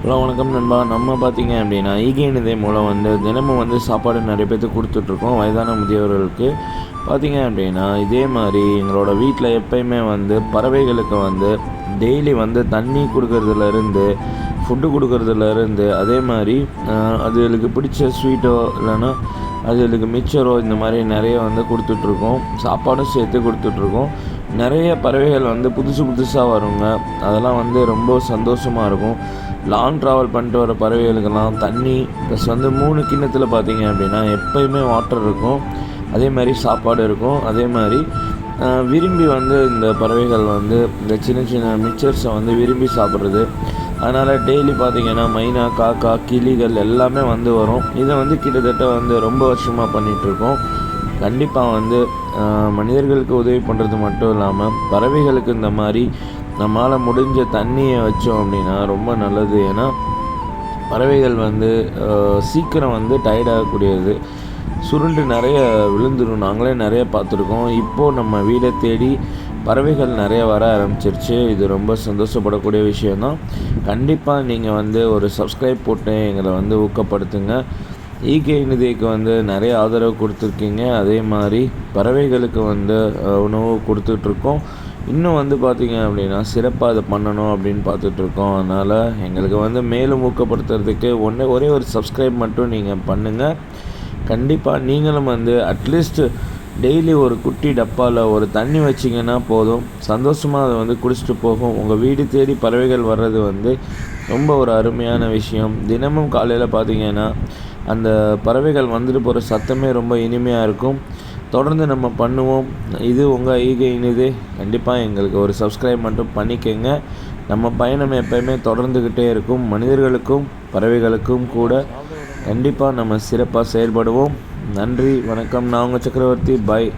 Hello வணக்கம் நண்பா. நம்ம பார்த்தீங்க அப்படின்னா ஈகை மூலம் தினமும் சாப்பாடு நிறைய பேர்த்துக்கு கொடுத்துட்ருக்கோம் வயதான முதியவர்களுக்கு. பார்த்தீங்க அப்படின்னா இதே மாதிரி எங்களோட வீட்டில் எப்பயுமே பறவைகளுக்கு டெய்லி தண்ணி கொடுக்கறதுலேருந்து ஃபுட்டு கொடுக்கறதுலேருந்து அதே மாதிரி அதுகளுக்கு பிடிச்ச ஸ்வீட்டோ இல்லைன்னா அதுகளுக்கு மிச்சரோ இந்த மாதிரி நிறைய கொடுத்துட்ருக்கோம். சாப்பாடும் சேர்த்து கொடுத்துட்ருக்கோம். நிறைய பறவைகள் புதுசு புதுசாக வருங்க. அதெல்லாம் ரொம்ப சந்தோஷமாக இருக்கும். லாங் ட்ராவல் பண்ணிட்டு வர பறவைகளுக்கெல்லாம் தண்ணி ப்ளஸ் 3 கிண்ணத்தில் பார்த்தீங்க அப்படின்னா எப்போயுமே வாட்டர் இருக்கும். அதே மாதிரி சாப்பாடு இருக்கும். அதே மாதிரி விரும்பி இந்த பறவைகள் இந்த சின்ன சின்ன மிக்சர்ஸை விரும்பி சாப்பிட்றது. அதனால் டெய்லி பார்த்திங்கன்னா மைனா, காக்கா, கிளிகள் எல்லாமே வரும். இதை கிட்டத்தட்ட ரொம்ப வருஷமாக பண்ணிகிட்ருக்கோம். கண்டிப்பாக மனிதர்களுக்கு உதவி பண்ணுறது மட்டும் இல்லாமல் பறவைகளுக்கு இந்த மாதிரி நம்மளால் முடிஞ்ச தண்ணியை வச்சோம் அப்படின்னா ரொம்ப நல்லது. ஏன்னா பறவைகள் சீக்கிரம் டயர்டாகக்கூடியது, சுருண்டு நிறைய விழுந்துடும். நாங்களே நிறைய பார்த்துருக்கோம். இப்போது நம்ம வீடை தேடி பறவைகள் நிறைய வர ஆரம்பிச்சிருச்சு. இது ரொம்ப சந்தோஷப்படக்கூடிய விஷயந்தான். கண்டிப்பாக நீங்கள் ஒரு சப்ஸ்கிரைப் போட்டு எங்களை ஊக்கப்படுத்துங்க. ஈகை நிதிக்கு நிறைய ஆதரவு கொடுத்துருக்கீங்க. அதே மாதிரி பறவைகளுக்கு உணவு கொடுத்துட்ருக்கோம். இன்னும் பார்த்தீங்க அப்படின்னா சிறப்பாக அதை பண்ணணும் அப்படின்னு பார்த்துட்ருக்கோம். அதனால் எங்களுக்கு மேலும் ஊக்கப்படுத்துறதுக்கு ஒரே ஒரு சப்ஸ்கிரைப் மட்டும் நீங்கள் பண்ணுங்கள். கண்டிப்பாக நீங்களும் அட்லீஸ்ட் டெய்லி ஒரு குட்டி டப்பாவில் ஒரு தண்ணி வச்சிங்கன்னா போதும். சந்தோஷமாக அதை குடிச்சிட்டு போகும். உங்கள் வீடு தேடி பறவைகள் வர்றது ரொம்ப ஒரு அருமையான விஷயம். தினமும் காலையில் பார்த்தீங்கன்னா அந்த பறவைகள் போகிற சத்தமே ரொம்ப இனிமையாக இருக்கும். தொடர்ந்து நம்ம பண்ணுவோம். இது உங்கள் ஈகை இனிது. கண்டிப்பாக எங்களுக்கு ஒரு சப்ஸ்கிரைப் மட்டும் பண்ணிக்கோங்க. நம்ம பயணம் எப்போயுமே தொடர்ந்துக்கிட்டே இருக்கும். மனிதர்களுக்கும் பறவைகளுக்கும் கூட கண்டிப்பாக நம்ம சிறப்பாக செயல்படுவோம். நன்றி, வணக்கம். நான் உங்கள் சக்கரவர்த்தி. பாய்.